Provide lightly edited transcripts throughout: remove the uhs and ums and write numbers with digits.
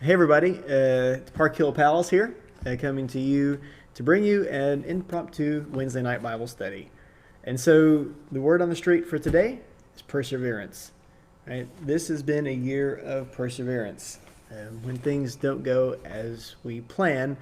Hey everybody, it's Park Hill Palace here, coming to you to bring you an impromptu Wednesday night Bible study. And so the word on the street for today is perseverance. Right? This has been a year of perseverance. When things don't go as we plan,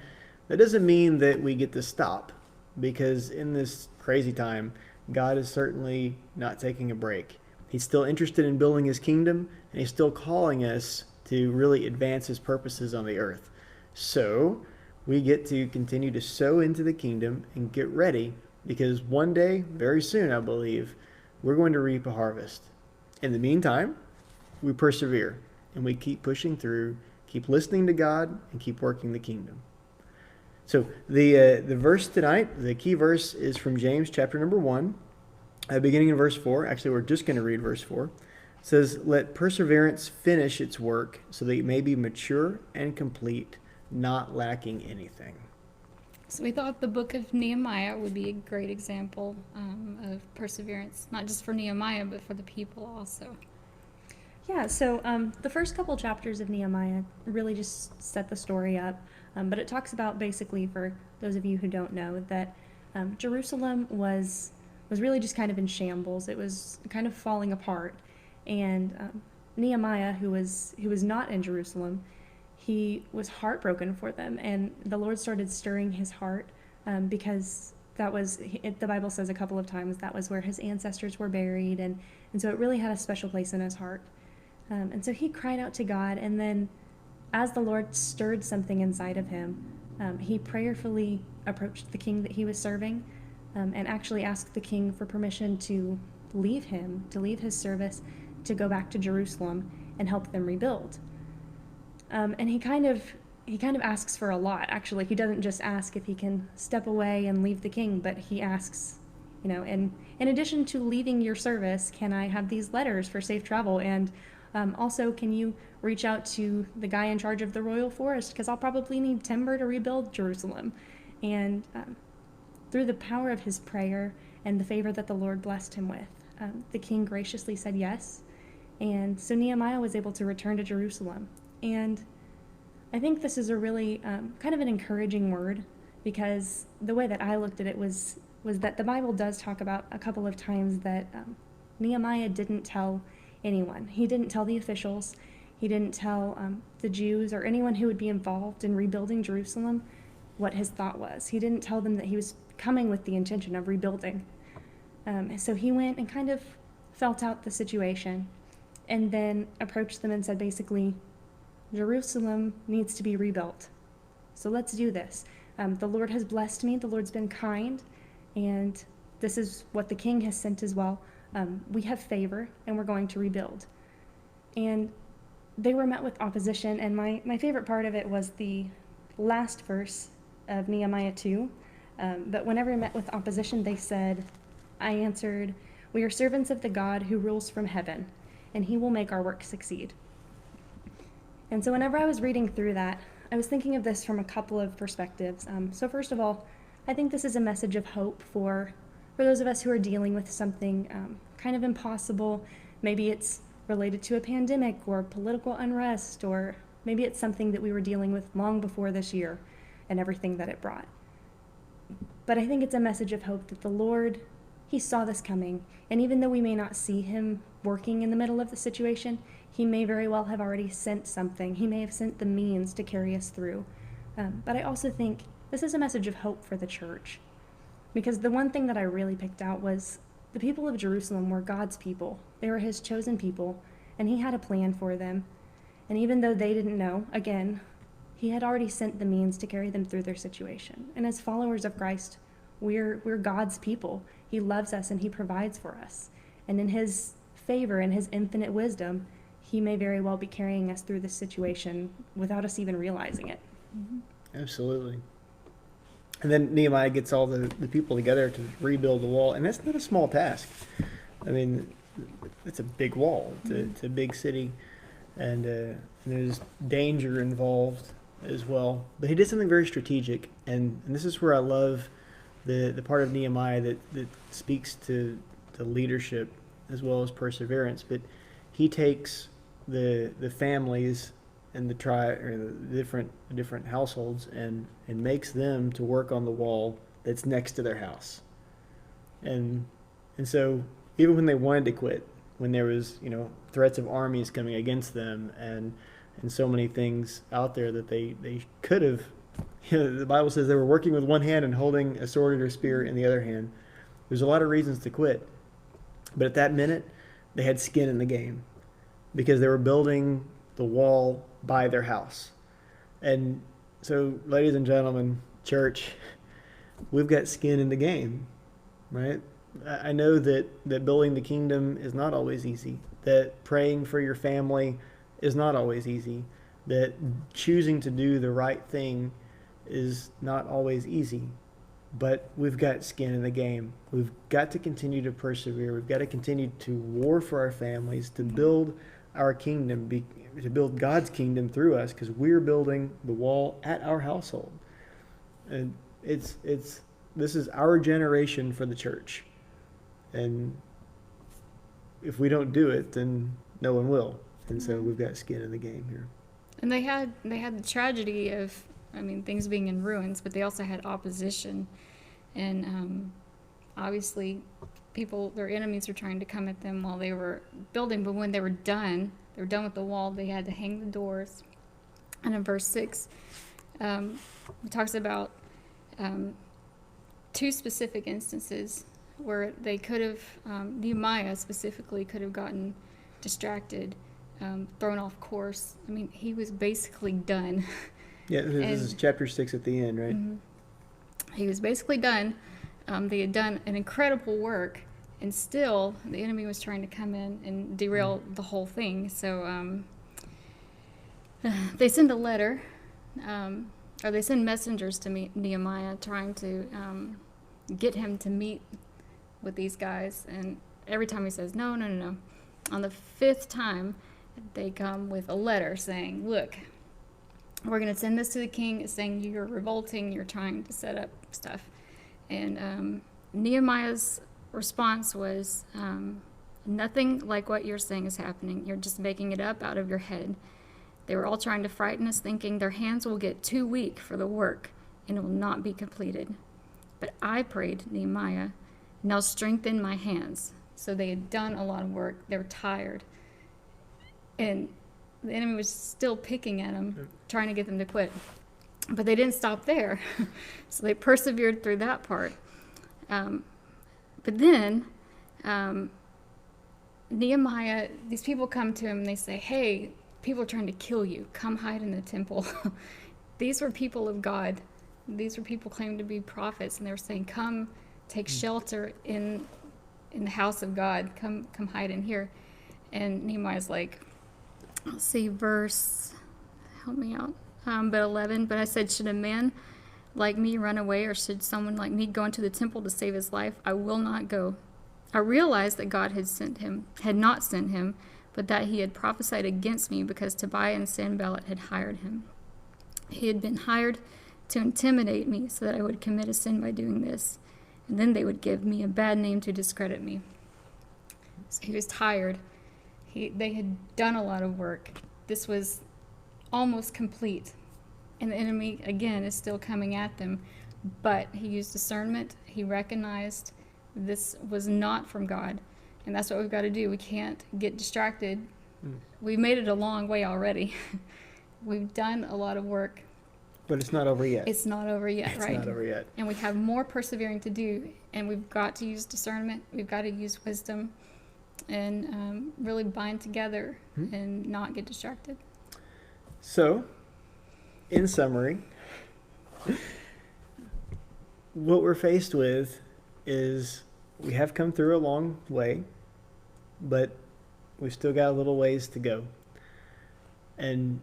that doesn't mean that we get to stop, because in this crazy time, God is certainly not taking a break. He's still interested in building his kingdom, and he's still calling us to really advance his purposes on the earth. So we get to continue to sow into the kingdom and get ready, because one day, very soon, I believe, we're going to reap a harvest. In the meantime, we persevere and we keep pushing through, keep listening to God, and keep working the kingdom. So the verse tonight, the key verse is from James chapter number 1, beginning in verse 4. Actually, we're just going to read verse 4. It says, "Let perseverance finish its work, so that it may be mature and complete, not lacking anything." So we thought the book of Nehemiah would be a great example of perseverance, not just for Nehemiah, but for the people also. Yeah, so the first couple chapters of Nehemiah really just set the story up, but it talks about basically, for those of you who don't know, that Jerusalem was really just kind of in shambles. It was kind of falling apart, and Nehemiah, who was not in Jerusalem, he was heartbroken for them, and the Lord started stirring his heart because that was the Bible says a couple of times that was where his ancestors were buried, and so it really had a special place in his heart. And so he cried out to God, and then as the Lord stirred something inside of him, he prayerfully approached the king that he was serving, and actually asked the king for permission to leave his service, to go back to Jerusalem and help them rebuild. And he kind of asks for a lot. Actually, he doesn't just ask if he can step away and leave the king, but he asks, in addition to leaving your service, can I have these letters for safe travel? And also, can you reach out to the guy in charge of the royal forest? Because I'll probably need timber to rebuild Jerusalem. And through the power of his prayer and the favor that the Lord blessed him with, the king graciously said yes. And so Nehemiah was able to return to Jerusalem. And I think this is a really kind of an encouraging word, because the way that I looked at it was that the Bible does talk about a couple of times that Nehemiah didn't tell anyone. He didn't tell the officials. He didn't tell the Jews or anyone who would be involved in rebuilding Jerusalem what his thought was. He didn't tell them that he was coming with the intention of rebuilding. So he went and kind of felt out the situation, and then approached them and said, basically, Jerusalem needs to be rebuilt. So let's do this. The Lord has blessed me. The Lord's been kind. And this is what the king has sent as well. We have favor, and we're going to rebuild. And they were met with opposition. And my favorite part of it was the last verse of Nehemiah 2. But whenever met with opposition, they said, I answered, we are servants of the God who rules from heaven, and he will make our work succeed. And so whenever I was reading through that, I was thinking of this from a couple of perspectives. So first of all, I think this is a message of hope for those of us who are dealing with something kind of impossible. Maybe it's related to a pandemic or political unrest, or maybe it's something that we were dealing with long before this year and everything that it brought. But I think it's a message of hope that the Lord, he saw this coming, and even though we may not see him working in the middle of the situation, he may very well have already sent something. He may have sent the means to carry us through. But I also think this is a message of hope for the church, because the one thing that I really picked out was the people of Jerusalem were God's people. They were his chosen people, and he had a plan for them. And even though they didn't know, again, he had already sent the means to carry them through their situation. And as followers of Christ, we're God's people. He loves us and he provides for us. And in his favor and his infinite wisdom, he may very well be carrying us through this situation without us even realizing it. Mm-hmm. Absolutely. And then Nehemiah gets all the people together to rebuild the wall, and that's not a small task. I mean, it's a big wall. It's a big city, and there's danger involved as well. But he did something very strategic, and this is where I love the part of Nehemiah that speaks to leadership as well as perseverance. But he takes the families and the different households and makes them to work on the wall that's next to their house. And so even when they wanted to quit, when there was, threats of armies coming against them and so many things out there that they could have, the Bible says they were working with one hand and holding a sword or spear in the other hand. There's a lot of reasons to quit. But at that minute, they had skin in the game because they were building the wall by their house. And so, ladies and gentlemen, church, we've got skin in the game, right? I know that building the kingdom is not always easy, that praying for your family is not always easy, that choosing to do the right thing is not always easy. But we've got skin in the game. We've got to continue to persevere. We've got to continue to war for our families, to build our kingdom, to build God's kingdom through us, because we're building the wall at our household. And this is our generation for the church. And if we don't do it, then no one will. And so we've got skin in the game here. And they had the tragedy of, things being in ruins, but they also had opposition. And obviously, their enemies were trying to come at them while they were building. But when they were done with the wall, they had to hang the doors. And in verse 6, it talks about two specific instances where they could have, Nehemiah specifically could have gotten distracted, thrown off course. He was basically done. Yeah, this is chapter 6 at the end, right? Mm-hmm. He was basically done. They had done an incredible work, and still the enemy was trying to come in and derail the whole thing. So they send a letter, or they send messengers to meet Nehemiah, trying to get him to meet with these guys. And every time he says, no. On the fifth time, they come with a letter saying, look, we're going to send this to the king. It's saying you're revolting, you're trying to set up stuff. And Nehemiah's response was, nothing like what you're saying is happening. You're just making it up out of your head. They were all trying to frighten us, thinking their hands will get too weak for the work and it will not be completed. But I prayed, Nehemiah, now strengthen my hands. So they had done a lot of work. They were tired. And the enemy was still picking at them, trying to get them to quit. But they didn't stop there. So they persevered through that part. But then Nehemiah, these people come to him and they say, hey, people are trying to kill you. Come hide in the temple. These were people of God. These were people claiming to be prophets. And they were saying, come take shelter in the house of God. Come hide in here. And Nehemiah's like, let's see, help me out. But 11, but I said, should a man like me run away, or should someone like me go into the temple to save his life? I will not go. I realized that God had not sent him, but that he had prophesied against me because Tobiah and Sanballat had hired him. He had been hired to intimidate me so that I would commit a sin by doing this, and then they would give me a bad name to discredit me. So he was tired. They had done a lot of work. This was almost complete. And the enemy, again, is still coming at them. But he used discernment. He recognized this was not from God. And that's what we've got to do. We can't get distracted. We've made it a long way already. We've done a lot of work. But it's not over yet. It's not over yet, right? It's not over yet. And we have more persevering to do. And we've got to use discernment. We've got to use wisdom. And really bind together and not get distracted. So, in summary, what we're faced with is we have come through a long way, but we've still got a little ways to go. And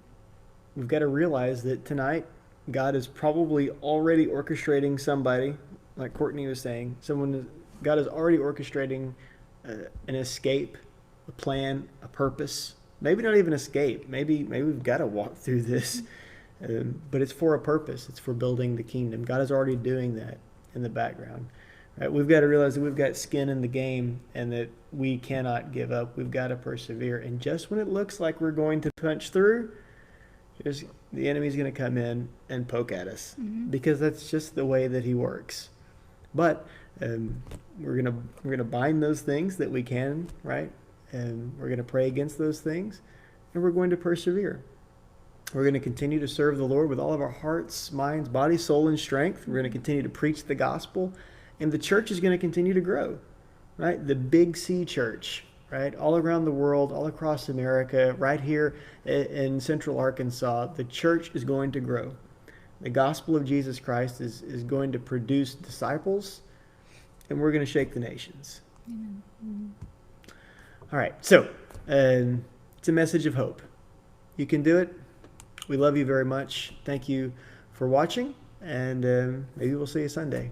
we've got to realize that tonight, God is probably already orchestrating somebody, like Courtney was saying. God is already orchestrating an escape, a plan, a purpose. Maybe not even escape. Maybe we've got to walk through this. But it's for a purpose. It's for building the kingdom. God is already doing that in the background. Right? We've got to realize that we've got skin in the game and that we cannot give up. We've got to persevere. And just when it looks like we're going to punch through, The enemy's going to come in and poke at us because that's just the way that he works. But we're gonna bind those things that we can, right? And we're gonna pray against those things, and we're going to persevere. We're going to continue to serve the Lord with all of our hearts, minds, body, soul, and strength. We're going to continue to preach the gospel, and the church is going to continue to grow, right? The Big C church, right? All around the world, all across America, right here in Central Arkansas, the church is going to grow. The gospel of Jesus Christ is going to produce disciples, and we're going to shake the nations. Amen. All right, so it's a message of hope. You can do it. We love you very much. Thank you for watching, and maybe we'll see you Sunday.